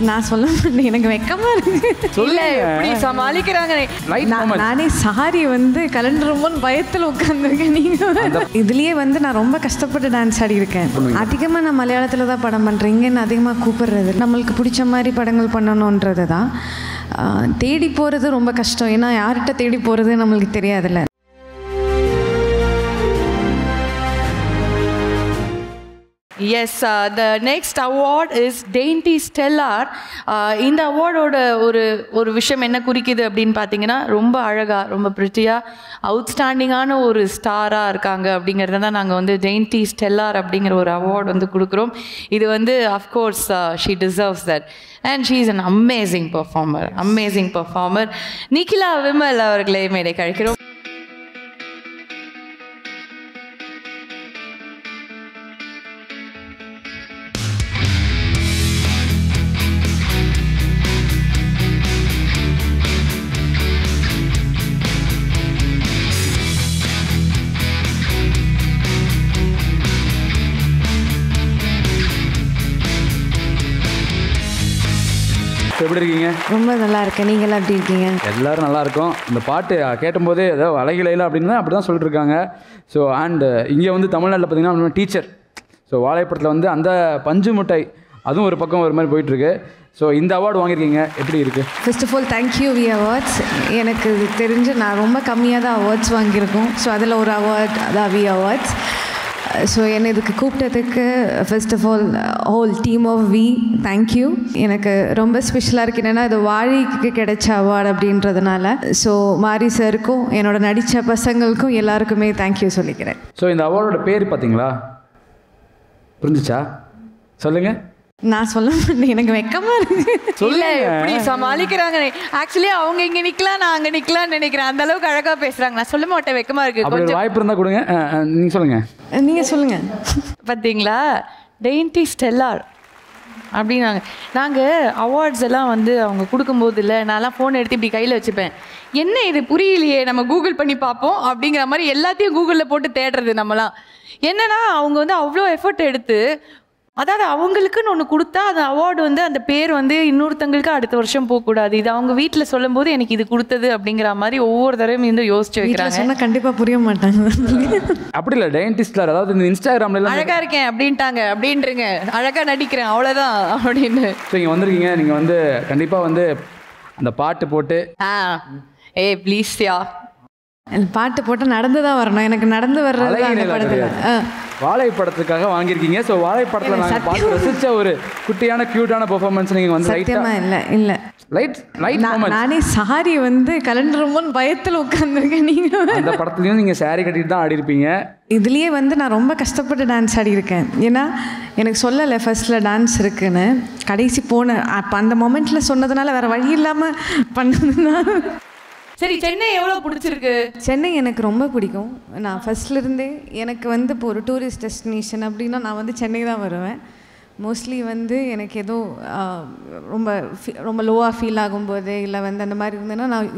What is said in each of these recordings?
நான் சொல்ல மாட்டேன், எனக்கு வெக்கமா இருக்கு. இல்ல எப்படி சமாளிக்கிறாங்க. நானே சாரி வந்து கலண்டுருமோன்னு பயத்தில் உட்காந்துருக்கேன். நீங்க இதுலயே வந்து நான் ரொம்ப கஷ்டப்பட்டு டான்ஸ் ஆடி இருக்கேன். அதிகமாக நான் மலையாளத்தில் தான் படம் பண்ணுறேன். இங்கேன்னு அதிகமாக கூப்பிடுறது நம்மளுக்கு பிடிச்ச மாதிரி படங்கள் பண்ணணுன்றது தான். தேடி போகிறது ரொம்ப கஷ்டம். ஏன்னா யார்கிட்ட தேடி போகிறது நம்மளுக்கு தெரியாதுல்ல. Yes, the next award is Dainty Stellar. இந்த அவார்டோட ஒரு விஷயம் என்ன குறிக்குது அப்படின்னு பார்த்தீங்கன்னா, ரொம்ப அழகாக, ரொம்ப ப்ரிட்டியாக, அவுட்ஸ்டாண்டிங்கான ஒரு ஸ்டாராக இருக்காங்க அப்படிங்கிறத தான் நாங்கள் வந்து Dainty Stellar அப்படிங்கிற ஒரு அவார்டு வந்து கொடுக்குறோம். இது வந்து of course she deserves that and she is an amazing performer. Nikhila Vimal அவர்களை மேடை கழிக்கிறோம். எப்படி இருக்கீங்க? ரொம்ப நல்லா இருக்கேன். நீங்களாம் எப்படி இருக்கீங்க? எல்லோரும் நல்லா இருக்கும். இந்த பாட்டு கேட்டும்போதே ஏதோ அழகிலையில் அப்படின்னு அப்படி தான் சொல்லிட்டு இருக்காங்க. ஸோ அண்டு இங்கே வந்து தமிழ்நாட்டில் பார்த்தீங்கன்னா டீச்சர், ஸோ வாழைப்படத்தில் வந்து அந்த பஞ்சு மிட்டாய் அதுவும் ஒரு பக்கம் ஒரு மாதிரி போயிட்டுருக்கு. ஸோ இந்த அவார்டு வாங்கியிருக்கீங்க, எப்படி இருக்குது? First of all thank you we awards. எனக்கு தெரிஞ்சு நான் ரொம்ப கம்மியாக தான் அவார்ட்ஸ் வாங்கியிருக்கோம். ஸோ அதில் ஒரு அவார்ட் அதான் வி அவார்ட்ஸ். ஸோ என்னை இதுக்கு கூப்பிட்டதுக்கு first of all whole team of V thank you. எனக்கு ரொம்ப ஸ்பெஷலாக இருக்குது. என்னென்னா இது வாழிக்கு கிடைச்ச அவார்டு அப்படின்றதுனால. ஸோ மாரி சாருக்கும் என்னோட நடித்த பசங்களுக்கும் எல்லாருக்குமே தேங்க்யூ சொல்லிக்கிறேன். ஸோ இந்த அவார்டோட பேர் பார்த்தீங்களா? புரிஞ்சிச்சா? சொல்லுங்கள். நான் சொல்ல மாட்டேன், எனக்கு வெக்கமா இருக்கு. இல்ல எப்படி சமாளிக்கிறாங்க. ஆக்சுவலி அவங்க இங்க நிக்கலாம், நான் அங்க நிக்கலாம்னு நினைக்கிறேன். அந்த அளவுக்கு அழகா பேசுறாங்க. நான் சொல்ல மாட்டேன், வெக்கமா இருக்கு. கொஞ்சம் வாய்ப்பு இருந்தா கொடுங்க. நீங்க சொல்லுங்க. நீங்க சொல்லுங்க. பாத்தீங்களா, டெயின்டி ஸ்டெல்லார் அப்படின்னாங்க. நாங்கள் அவார்ட்ஸ் எல்லாம் வந்து அவங்க கொடுக்கும்போது இல்லை, நான்லாம் ஃபோன் எடுத்து இப்படி கையில் வச்சுப்பேன். என்ன இது புரியலையே, நம்ம கூகுள் பண்ணி பார்ப்போம் அப்படிங்கிற மாதிரி எல்லாத்தையும் கூகுளில் போட்டு தேடுறது நம்மலாம். என்னன்னா அவங்க வந்து அவ்வளோ எஃபர்ட் எடுத்து, அதாவது அவங்களுக்குன்னு ஒன்று கொடுத்தா அந்த அவார்டு வந்து அந்த பேர் வந்து இன்னொருத்தங்களுக்கு அடுத்த வருஷம் போகக்கூடாது. இது அவங்க வீட்டில் சொல்லும் போது எனக்கு இது கொடுத்தது அப்படிங்கிற மாதிரி ஒவ்வொரு தடவையும் வந்து யோசிச்சு வைக்கிறாங்க. சொன்னால் கண்டிப்பாக புரிய மாட்டாங்க. அப்படி இல்லை, டெயின்டிஸ்ட்லார் அதாவது இந்த இன்ஸ்டாகிராம்ல அழகாக இருக்கேன் அப்படின்ட்டாங்க, அப்படின்றங்க அழகாக நடிக்கிறேன் அவ்வளோதான் அப்படின்னு. ஸோ இங்கே வந்திருக்கீங்க, நீங்கள் வந்து கண்டிப்பாக வந்து அந்த பாட்டு போட்டு ப்ளீஸ்யா பாட்டு போட்டு நடந்து தான் வரணும். எனக்கு நடந்து வர்றது அந்த படத்தில் வாழைப்படத்துக்காக வாங்கியிருக்கீங்க. ஸோ வாழைப்படத்தில் நாங்கள் பார்த்து ரசித்த ஒரு குட்டியான க்யூட்டான பெர்ஃபார்மன்ஸ் நீங்கள் வந்து நானே சாரி வந்து கலண்டுருமோன்னு பயத்தில் உட்காந்துருக்கேன். நீங்கள் அந்த படத்துலையும் நீங்கள் சாரி கட்டிட்டு தான் ஆடி இருப்பீங்க. இதுலேயே வந்து நான் ரொம்ப கஷ்டப்பட்டு டான்ஸ் ஆடி இருக்கேன். ஏன்னா எனக்கு சொல்லலை ஃபர்ஸ்ட்டில் டான்ஸ் இருக்குன்னு. கடைசி போனேன். அப்போ அந்த மொமெண்ட்டில் சொன்னதுனால வேறு வழி இல்லாமல் பண்ணதுன்னா. சரி, சென்னை எவ்வளோ பிடிச்சிருக்கு? சென்னை எனக்கு ரொம்ப பிடிக்கும். நான் ஃபர்ஸ்ட்லேருந்தே எனக்கு வந்து இப்போ ஒரு டூரிஸ்ட் டெஸ்டினேஷன் அப்படின்னா நான் வந்து சென்னை தான் வருவேன். மோஸ்ட்லி வந்து எனக்கு ஏதோ ரொம்ப லோவாக ஃபீல் ஆகும்போது இல்லை வந்து அந்த மாதிரி இருந்தேன்னா நான்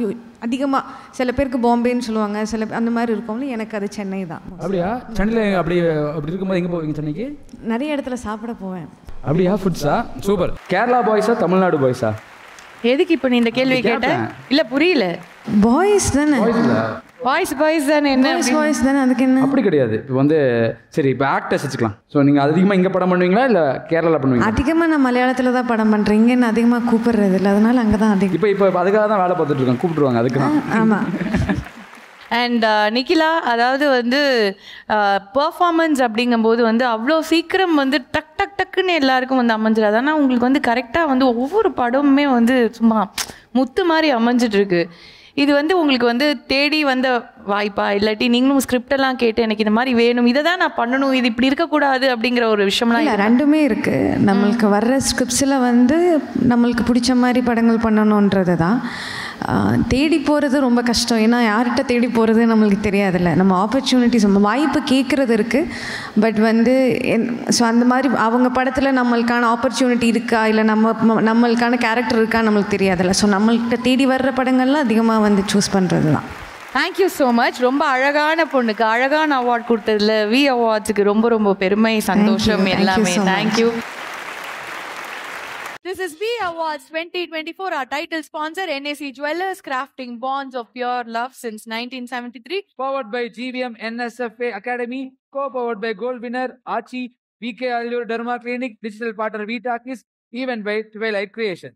அதிகமாக, சில பேருக்கு பாம்பேன்னு சொல்லுவாங்க, சில அந்த மாதிரி இருக்கும்ல, எனக்கு அது சென்னை தான். அப்படியா? சென்னையில் அப்படி இருக்கும்போது எங்கே போவீங்க? சென்னைக்கு நிறைய இடத்துல சாப்பிட போவேன். அப்படியா? ஃபுட்ஸா? சூப்பர். கேரளா பாய்ஸா தமிழ்நாடு பாய்ஸா? எதுக்கு இப்போ நீ இந்த கேள்வி கேட்ட? இல்லை புரியல. பாய்ஸ் தானே. பாய்ஸ் தானே. என்ன பாய்ஸ் தானே, அதுக்கு என்ன? அப்படி கிடையாது. இப்போ வந்து சரி, இப்போ ஆக்டர்ஸ் வச்சுக்கலாம். ஸோ நீங்கள் அதிகமாக இங்கே படம் பண்ணுவீங்களா இல்லை கேரளாவில் பண்ணுவீங்களா? அதிகமாக நான் மலையாளத்தில் தான் படம் பண்ணுறேன். இங்கேன்னு அதிகமாக கூப்பிடுறது இல்லை, அதனால அங்கே தான் அதிகம். இப்போ அதுக்காக தான் வேலை பார்த்துட்டு இருக்கேன், கூப்பிட்டுருவாங்க அதுக்கு தான். ஆமாம். அண்ட் நிகிலா, அதாவது வந்து பர்ஃபார்மன்ஸ் அப்படிங்கும்போது வந்து அவ்வளோ சீக்கிரம் வந்து டக்குன்னு எல்லாருக்கும் வந்து அமைஞ்சிடாது. ஆனால் உங்களுக்கு வந்து கரெக்டாக வந்து ஒவ்வொரு படமுமே வந்து சும்மா முத்து மாதிரி அமைஞ்சிட்ருக்கு. இது வந்து உங்களுக்கு வந்து தேடி வந்த வாய்ப்பா, இல்லாட்டி நீங்களும் ஸ்கிரிப்டெல்லாம் கேட்டு எனக்கு இந்த மாதிரி வேணும், இதை தான் நான் பண்ணணும், இது இப்படி இருக்கக்கூடாது அப்படிங்கிற ஒரு விஷயம்லாம் இல்லை? ரெண்டுமே இருக்குது. நம்மளுக்கு வர்ற ஸ்கிரிப்ட்ஸில் வந்து நம்மளுக்கு பிடிச்ச மாதிரி படங்கள் பண்ணணுன்றது தான். தேடி போகிறது ரொம்ப கஷ்டம். ஏன்னா யார்கிட்ட தேடி போகிறது நம்மளுக்கு தெரியாதுல்ல. நம்ம ஆப்பர்ச்சுனிட்டிஸ், நம்ம வாய்ப்பு கேட்குறது இருக்குது. பட் வந்து ஸோ அந்த மாதிரி அவங்க படத்தில் நம்மளுக்கான ஆப்பர்ச்சுனிட்டி இருக்கா, இல்லை நம்மளுக்கான கேரக்டர் இருக்கா நம்மளுக்கு தெரியாதுல்ல. ஸோ நம்மள்கிட்ட தேடி வர்ற படங்கள்லாம் அதிகமாக வந்து சூஸ் பண்ணுறது தான். Thank you so much. ரொம்ப அழகான பொண்ணுக்கு அழகான அவார்ட் கொடுத்ததில் வி அவார்ட்ஸுக்கு ரொம்ப பெருமை, சந்தோஷம் எல்லாமே. Thank you. This is B Awards 2024. Our title sponsor, NAC Jewelers, crafting bonds of pure love since 1973. Powered by GVM NSFA Academy, co-powered by Gold Winner, Archie, VK Allure Derma Clinic, digital partner VTAKIS, event by Twilight Creations.